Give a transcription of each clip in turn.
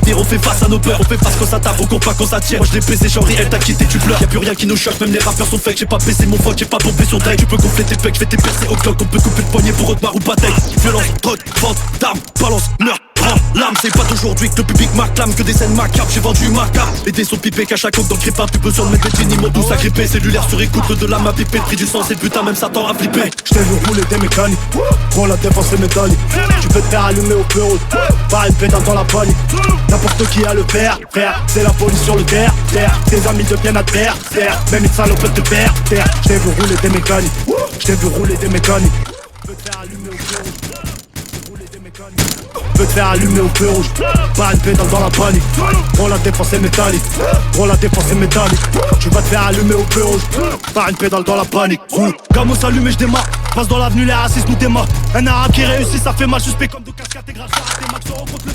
Chabir, on fait face à nos peurs. On fait face quand ça tape, on court pas quand ça tire. Moi je l'ai baisé, genre elle t'a quitté, tu pleures. Y'a plus rien qui nous choque, même les rappeurs sont fake. J'ai pas baissé mon fuck, j'ai pas bombé sur Drake. Tu peux gonfler tes pecs, je vais tes percer au clock. On peut couper le poignet pour Audemars ou Patek. Violence, drogue, vente, d'armes, balance, meurtre. L'âme, c'est pas d'aujourd'hui que le public m'acclame, que des scènes macabres, j'ai vendu ma carte. Les dés sont pipés, qu'à chaque côte dans le crépin, plus besoin de mettre des jeans, mon douce à gripper. Cellulaire sur écoute, le de l'âme a pipé, le prix du sang, c'est putain, même Satan a flippé. J't'ai vu rouler des mécaniques, prends la défense et métallique. Tu peux te faire allumer au feu rouge, pas une pédale dans la panique. N'importe qui a le faire, frère, c'est la police sur le terre. Tes amis deviennent adversaires, même une salope peut te faire taire. J't'ai vu rouler des mécaniques, j't'ai vu rouler des mécaniques. Tu peux te faire allumer au feu rouge. Peux te faire allumer au feu rouge, pas une pédale dans la panique. Prends la défense est métallique, prends la défense est métallique. Tu vas te faire allumer au feu rouge, pas une pédale dans la panique. Gamo s'allume et je démarre, passe dans l'avenue, les racistes nous démarrent. Un arabe qui réussit, ça fait mal, suspect comme de cascade et grâce à des max, on rencontre le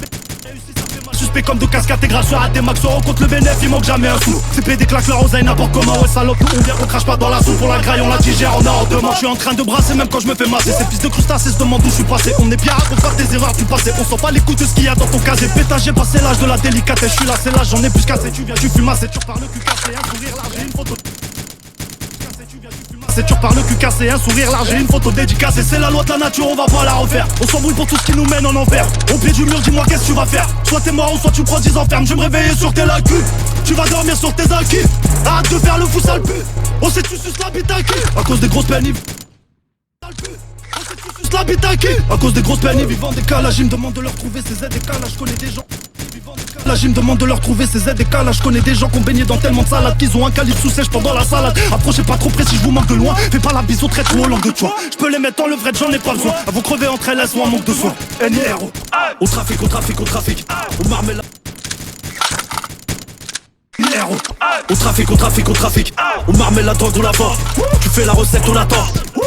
suspect comme de cascade et grâce à des max, on rencontre le bénéf, il manque jamais un sou. CP des claques, leur oseille n'importe comment, ouais salope, on vient, on crache pas dans la soupe. Pour la graille, on la digère, on a en demande. Je suis en train de brasser même quand je me fais masser. Ces fils de crustacés se demandent où je suis passé. On est bien, raconte pas tes erreurs du passé. On sent pas les coups de ce qu'il y a dans ton casier. Pétage, j'ai passé l'âge de la délicatesse. Je suis là, c'est là, j'en ai plus cassé. Tu viens, tu fumes assez, tu repars le cul cassé. Un sourire large, j'ai une photo. C'est tu repars le cul cassé, un sourire large et une photo dédicacée. C'est la loi de la nature, on va pas la refaire. On s'embrouille pour tout ce qui nous mène en enfer. Au pied du mur, dis-moi qu'est-ce que tu vas faire. Soit t'es mort ou soit tu prends 10 enfermes. Je vais me réveiller sur tes lacunes. Tu vas dormir sur tes acquis. Arrête de faire le fou sale pu. On sait tu suces la bite à qui. À cause des grosses peines la bite à qui. À cause des grosses peines ils vivent des cas. Là, je me demande de leur trouver ces aides et cas. Là, je connais des gens. Là je me demande de leur trouver ces aides et cas. Là je connais des gens qui ont baigné dans tellement de salade qu'ils ont un calibre sous sèche pendant la salade. Approchez pas trop près si je vous manque de loin. Fais pas la bise au trait trop langue de toi. Je peux les mettre en levrette, j'en ai pas besoin. À vous crever entre elles, elles sont en manque de soin. NIRO. Au trafic, au trafic, au trafic. Au marmella. NIRO. Au trafic, au trafic, au trafic. Au marmella, la drogue, on la vend. Tu fais la recette, on l'attend.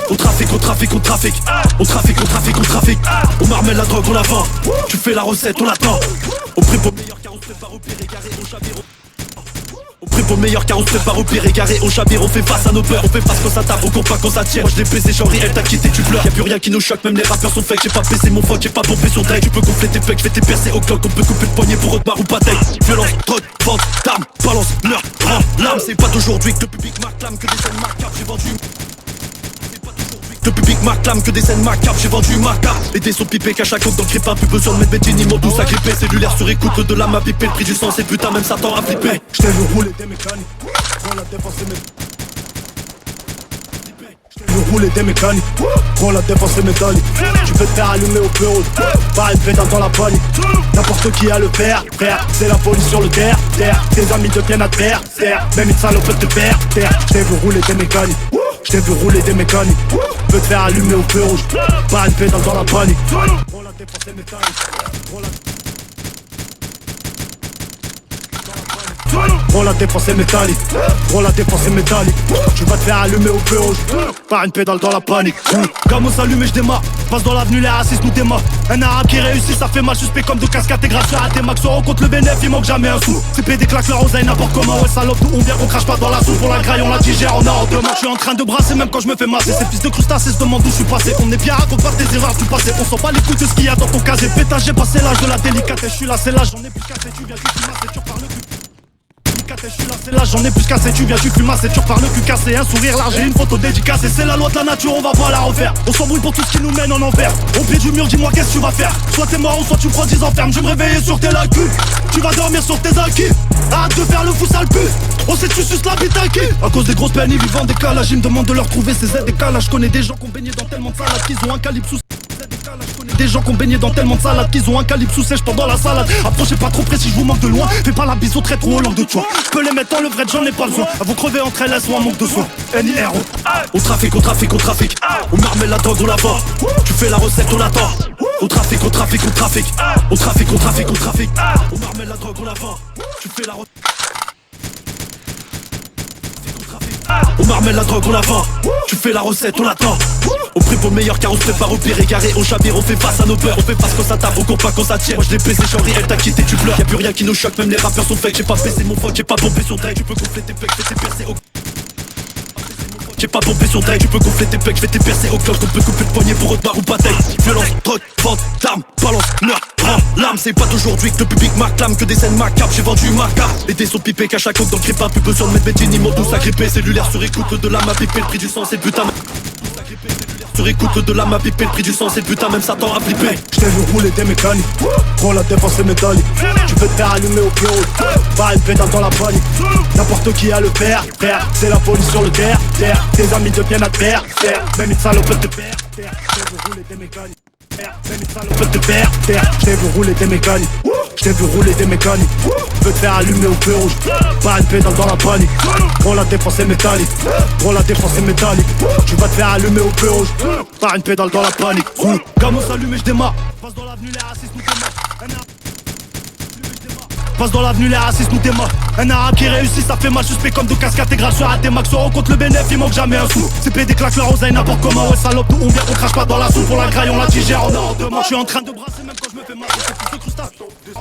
Au trafic, au trafic, au trafic. Au trafic, au trafic, au trafic. Au marmella, la drogue, on la vend. Tu fais la recette, on l'attend. Au prix pour meilleur car on se prépare au pire égaré au Chabir. Au prix pour meilleur car on se prépare au pire égaré au Chabir. On fait face à nos peurs, on fait face quand ça tape, on court pas quand ça tire. Moi je l'ai baisé, genre elle t'a quitté, tu pleures. Y'a plus rien qui nous choque, même les rappeurs sont fake. J'ai pas baissé mon fuck, j'ai pas bombé sur Drake. Tu peux gonfler tes pecs, je vais tes percer au clock. On peut couper le poignet pour Audemars ou Patek. Violence, drogue, vente, d'armes, balance, meurtre, l'âme. C'est pas d'aujourd'hui que le public m'acclame, que des scènes macabres, j'ai vendu. Le public m'acclame, que des scènes macabres, j'ai vendu ma carte. Les dés sont pipés, qu'à chaque côte dans le crépin. Plus besoin de mettre mes jeans, mon douce à gripper. Cellulaire sur écoute, le de l'âme a pipé. Le prix du sang, c'est putain, même Satan a flippé. J't'ai vu rouler des mécaniques, prends la défense et métallique. J't'ai vu rouler des mécaniques, prends la défense et métallique. Tu peux te faire allumer au feu rouge, pas une pédale dans la panique. N'importe qui a le faire, frère, c'est la police sur le terre. Tes amis deviennent adversaires, même une salope peut te faire taire. J't'ai vu rouler des mécaniques. J't'ai vu rouler des mécaniques. Peux te faire allumer au feu rouge, pas une pédale dans la panique. Prends la défense et métallique. Prends la défense est métallique, prends la défense est métallique. Tu vas te faire allumer au feu rouge, par une pédale dans la panique. Gamo s'allume et je démarre, passe dans l'avenue, les racistes nous démarrent. Un arabe qui réussit, ça fait mal, suspect comme de cascade et grâce à des max, on rencontre le bénéf, il manque jamais un sou. CP des claques, leur oseille n'importe comment, ouais salope, on vient, on crache pas dans la soupe. Pour la graille, on la digère, on a en demande. Je suis en train de brasser même quand je me fais masser. Ces fils de crustacés se demandent où je suis passé. On est bien, raconte pas tes erreurs du passé. On sent pas les coups de ce qu'il y a dans ton casier. Pétage, j'ai passé l'âge de la délicatesse. Je suis là, c'est là, j'en ai plus cassé. Tu viens, tu fumes assez, tu repars le cul. Je suis là, c'est là, j'en ai plus cassé. Tu viens, tu fumes assez, tu repars le cul cassé. Un sourire large et une photo dédicacée. C'est la loi de la nature, on va pas la refaire. On s'embrouille pour tout ce qui nous mène en enfer. Au pied du mur, dis-moi qu'est-ce que tu vas faire. Soit t'es mort ou soit tu prends 10 enfermes. Je vais me réveiller sur tes lacunes. Tu vas dormir sur tes acquis. Arrête de faire le fou sale pu. On sait tu suces la bite à qui. À cause des grosses peines ils vivent des cas. Là je me demande de leur trouver ces aides et cas. Là je connais des gens qui ont baigné dans tellement de salades qu'ils ont un calibre sous. Des gens qui ont baigné dans tellement de salade qu'ils ont un calibre sous sèche pendant la salade. Approchez pas trop près si je vous manque de loin. Fais pas la bise au trait trop langue de toi. Je peux les mettre en levrette, j'en ai pas besoin. À vous crever entre elles, elles sont en manque de soin. NIRO. Au trafic, au trafic, au trafic. Au marmella, la drogue, on la vend. Tu fais la recette, on l'attend. Au trafic, au trafic, au trafic. Au trafic, au trafic, au trafic. Au marmella, la drogue, on la vend. Tu fais la recette. Au marmella, la drogue, on la vend. Tu fais la recette, on l'attend. Au prix pour meilleur car on se prépare au pire égaré au Chabir. On fait face à nos peurs, on fait face quand ça tape, on court pas quand ça tire. Moi je l'ai baisé, genre elle t'a quitté, tu pleures. Y'a plus rien qui nous choque, même les rappeurs sont fake. J'ai pas baissé mon fuck, j'ai pas bombé sur Drake. Tu peux gonfler tes pecs, fais tes percer au j'ai pas bombé sur Drake. Tu peux gonfler tes pecs, je vais te percer au cloche. On peut couper le poignet pour Audemars ou Patek. Violence, drogue, vente, d'armes, balance, meurtre, prends l'âme. C'est pas d'aujourd'hui que le public m'acclame, que des scènes macabres, j'ai vendu ma carte. Les dés sont pipés, qu'à chaque côte dans le crépa. Plus besoin de mettre Bettini, mon douce agrippé. Cellulaire sur écoute de l'âme à piper, le prix du sang c'est putain. Sur écoute de l'âme à piper, le prix du sang c'est putain, même Satan a flippé. J't'ai vu rouler des mécaniques, prends la défense est métallique. Tu peux te faire allumer au pied haut, pas une pédale dans la panique. N'importe qui a le père, c'est la police sur le terre. Tes amis deviennent adversaires, même une salope te perd. J't'ai vu rouler des mécaniques, même une salope te perd. J't'ai vu rouler des mécaniques, j't'ai vu rouler des mécaniques. Tu peux te faire allumer au feu rouge, pas une pédale dans la panique. Prends la défense est métallique, prends la défense est métallique. Tu vas te faire allumer au feu rouge, pas une pédale dans la panique. Gamos allumé, j'démarre. Passe dans l'avenue, les racistes nous démarrent. Passe dans l'avenue, les racistes nous démarrent. Un arabe qui réussit, ça fait mal, suspect comme de cascade et grâce sur un max. On rencontre le bénéfice, il manque jamais un sou. C'est PD claque leur oseille, n'importe comment. Ouais, salope, d'où on vient, on crache pas dans la soupe. Pour la graille, on la digère en ordre de moi. Je suis en train de brasser, même quand je me fais masser. C'est fils de crustacés. Je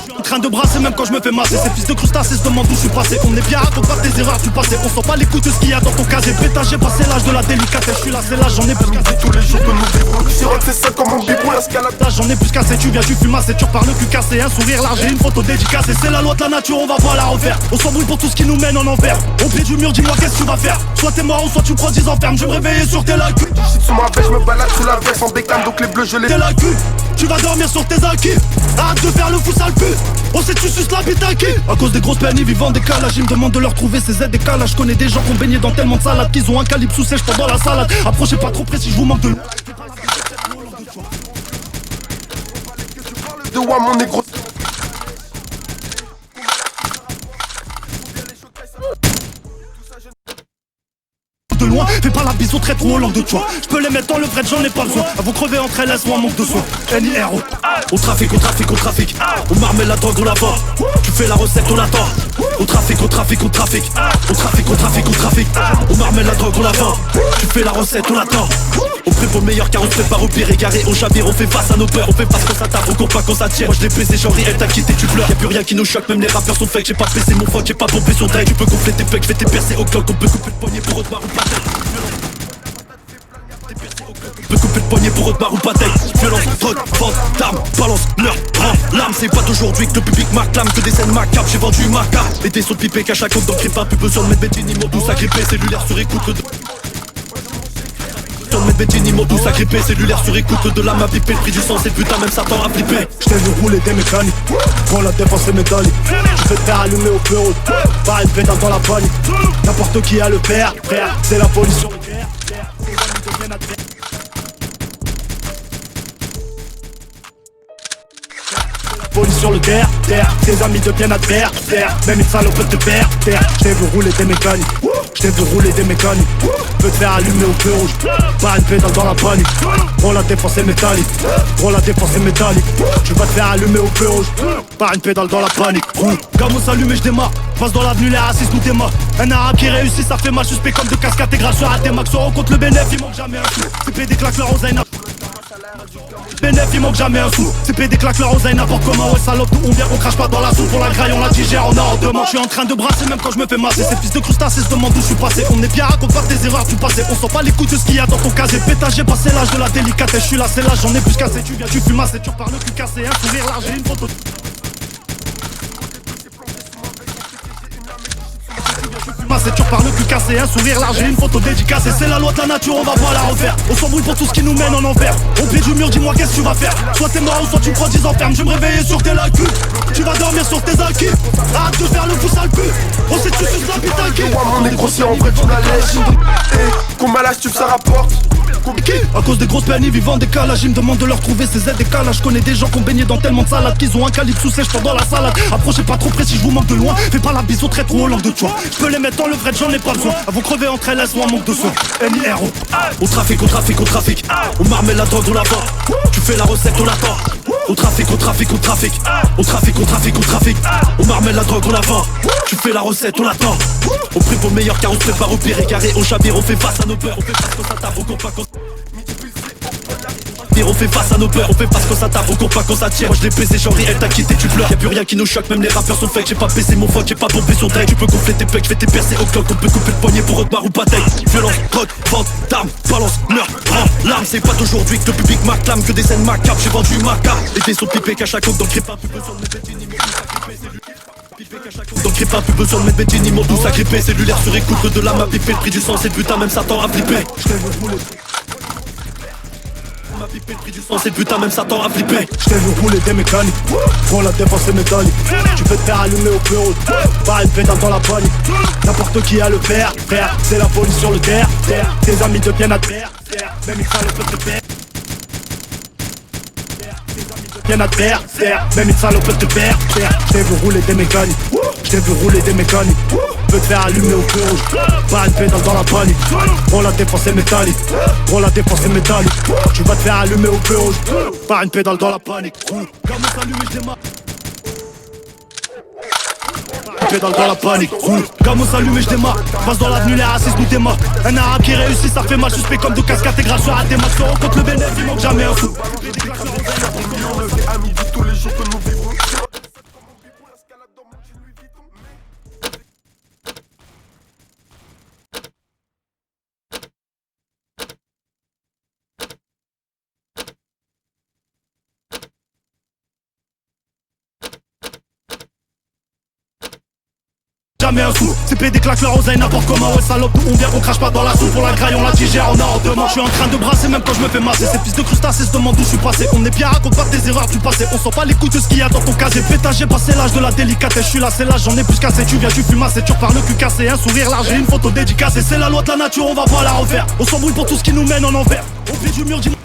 suis en train de brasser, même quand je me fais masser. Ces fils de crustacés se demandent où je suis passé. On est bien, raconte pas tes erreurs du passé. On sent pas les coups de ce qu'il y a dans ton casier. Pétage, j'ai passé l'âge de la délicatesse. Je suis là, c'est là, j'en ai plus qu'assez. Tous les jours que nous vivons. C'est ça comme mon bibou, la scalade. J'en ai plus qu'assez, tu viens, tu fumes assez, tu repars le cul cassé. Un sourire large et une photo dédicacée. C'est la loi de la nature, on va pas la refaire. On s'embrouille pour tout ce qui nous mène en enfer. Au pied du mur, dis-moi qu'est-ce que tu vas faire. Soit t'es mort ou soit tu prends 10 enfermes. Je vais me réveiller sur tes lacunes. Shit sous ma veste, je me balade sous la veste en décane, donc les bleus je les. T'es lacunes, tu vas dormir sur tes acquis. Arrête de faire le fou sale pute. On sait tu suces la bite à qui. À cause des grosses peines, ils vivent en décalage. Ils me demandent de leur trouver ces aides décalage. Je connais des gens qui ont baigné dans tellement de salades qu'ils ont un calibre sous sèche pendant la salade. Approchez pas trop précis, je vous manque de l'eau. De moi mon négro. De loin, fais pas la bise au trait trop langue de toi. Je peux les mettre dans le vrai, j'en ai pas besoin. Elles vont crever entre elles, elles sont en manque de soin. NIRO. Au trafic, au trafic, au trafic. On marmelle la drogue, on la vend. Tu fais la recette, on l'attend. Au trafic, au trafic, au trafic. Au trafic, au trafic, au trafic. On marmelle la drogue, on la vend. Tu fais la recette, on l'attend. On prie pour le meilleur car on se prépare au pire. Égaré au chabir, on fait face à nos peurs. On fait face quand ça tape, on court pas quand ça tire. Moi je l'ai baisé, j'en ris, elle t'a quitté, tu pleures. Y'a plus rien qui nous choque, même les rappeurs sont fake. J'ai pas baissé mon fuck, j'ai pas bombé sur Drake. Tu peux gonfler tes pecs, je vais te percer au clock. On peut couper le poignet pour Audemars ou Patek. On peut couper le poignet pour Audemars ou Patek. Violence, drogue, vente, d'armes, balance, meurtre, prends l'âme. C'est pas d'aujourd'hui que le public m'acclame, que des scènes macabres, j'ai vendu ma carte. Les dés sont pipés, qu'à chaque côte dans le crépa. Plus besoin de mettre Bettini, mon douce agrippé. Cellulaire sur écoute de... Mettre Bettini, mon douce agrippé. Cellulaire sur écoute de l'âme à piper. Le prix du sang c'est putain, même Satan a flippé. J't'ai vu rouler des mécaniques, prends la défense est métallique. Tu peux te faire allumer au feu rouge, pas une pédale dans la panique. N'importe qui a le père, c'est la police sur le terre. Tes amis deviennent adversaires. Police sur le terre, tes amis deviennent adversaires. Même une salope te perd, j't'ai vu rouler des mécaniques, j't'ai vu rouler des mécaniques. Tu peux te faire allumer au feu rouge, pas une pédale dans la panique. Prends la défense est métallique, prends la défense est métallique. Tu vas te faire allumer au feu rouge, pas une pédale dans la panique. Gamos allumé, j'démarre. Passe dans l'avenue, les racistes nous démarrent. Un arabe qui réussit, ça fait mal, suspect comme de cascade et grâce sur un max. On rencontre le bénéfice, il manque jamais un sou. C'est PD claque leur oseille. Bénéf, il manque jamais un sou. C'est PD claque leur oseille n'importe comment. Ouais salope, d'où on vient, on crache pas dans la soupe. Pour la graille, on la digère en ordre de moi. Je suis en train de brasser même quand je me fais masser. Ces fils de crustacés se demandent où je suis passé. On est bien, raconte pas tes erreurs du passé. On sent pas les coups de ce qu'il y a dans ton casier. Pétage, j'ai passé l'âge de la délicatesse. Je suis là, c'est là, j'en ai plus qu'assez. Tu viens, tu fumes assez, tu repars le cul cassé. Un sourire large et une photo. C'est tu repars le cul cassé, un sourire large et une photo dédicacée. C'est la loi de la nature, on va pas la refaire. On s'embrouille pour tout ce qui nous mène en enfer. Au pied du mur, dis-moi qu'est-ce que tu vas faire. Soit t'es mort ou soit tu prends 10 enfermes. Je vais me réveiller sur tes lacunes. Tu vas dormir sur tes acquis. Arrête de faire le fou sale pute. On sait tu suces la bite à qui. De moi mon négro, si en vrai tu la lèches. Combien l'âge tu ça rapporte. À cause des grosses peines, ils vivent en décalage. Ils me demandent de leur trouver ces aides décalages. Je connais des gens qui ont baigné dans tellement de salades qu'ils ont un calibre sous sèche pendant la salade. Approchez pas trop précis, je vous manque de loin. Fais pas la bise au trait trop langue de toi. Je peux les mettre dans le vrai, j'en ai pas besoin. Elles vont crever entre elles, elles sont en manque de soin. NIRO. Au trafic, au trafic, au trafic. On marmelle la drogue, on la vend. Tu fais la recette, on l'attend. Au trafic, au trafic, au trafic. Au trafic, au trafic, au trafic. On marmelle la drogue, on la vend. Tu fais la recette, on l'attend. On prie pour le meilleur car on se prépare au pire. Égaré au chabir, on fait face à nos peurs. On fait face quand ça tape, on court pas quand On fait face à nos peurs, on fait face quand ça tape, on court pas quand ça tire. Moi je l'ai baisé, genre elle t'a quitté, tu pleures. Y'a plus rien qui nous choque, même les rappeurs sont fake. J'ai pas baissé mon fuck, j'ai pas pompé sur deck. Tu peux gonfler tes pecs, je vais t'y percer au clock. On peut couper le poignet pour Otmar ou Patek. Violence, drogue, vente d'armes, balance, meurtre, prends l'arme. C'est pas d'aujourd'hui que le public m'acclame, que des scènes macabres, j'ai vendu ma carte. Et des sons pipés qu'à chaque côte dans le crépa, plus besoin de mettre Bettini, mon douce agrippé, c'est lui. Pipé qu'à chaque côte dans le crépa, plus besoin de mettre Bettini, mon douce agrippé. Cellulaire sur écoute de l'âme à piper, le prix du sang, c'est le putain, même Satan a flippé. Le prix du sang, c'est le putain, même Satan a flippé. J't'ai vu rouler des mécaniques, pour la défense est métallique. Tu peux te faire allumer au plus haut, pas une pédale dans la panique. N'importe qui a le faire, c'est la police sur le terre. Tes amis deviennent adversaires, même ils salopent te faire. Bien adversaire, même une salope peut te perdre. J't'ai vu rouler des mécaniques, j't'ai vu rouler des mécaniques. Peux te faire allumer au feu rouge, pas une pédale dans la panique. Gros la défense est métallique, gros la défense est métallique. Tu vas te faire allumer au feu rouge, pas une pédale dans la panique. Comment s'allumer, je démarre. Pédale dans la panique, Gamos s'allume et je démarre. Passe dans l'avenue, les racistes nous démarrent. Un arabe qui réussit, ça fait mal suspect comme de casque intégral sur un démarre. On rencontre le bénéfice, il manque jamais un fou. Amis, dit tous les jours que nous vivons. Jamais un sou, c'est pédé claque leur oseille n'importe comment. Ouais salope, on vient, on crache pas dans la soupe. Pour la graille on la digère, on a en demande. Je suis en train de brasser même quand je me fais masser. Ces fils de crustacés se demandent d'où je suis passé. On est bien, raconte pas tes erreurs du passé. On sent pas les coups de ce qu'il y a dans ton casier. Pétage, j'ai passé l'âge de la délicatesse. Je suis là, c'est l'âge, j'en ai plus cassé. Tu viens, tu fumes assez, tu repars le cul cassé. Un sourire large et une photo dédicacée. C'est la loi de la nature, on va pas la refaire. On s'embrouille pour tout ce qui nous mène en envers. Au pied du mur, dis-moi.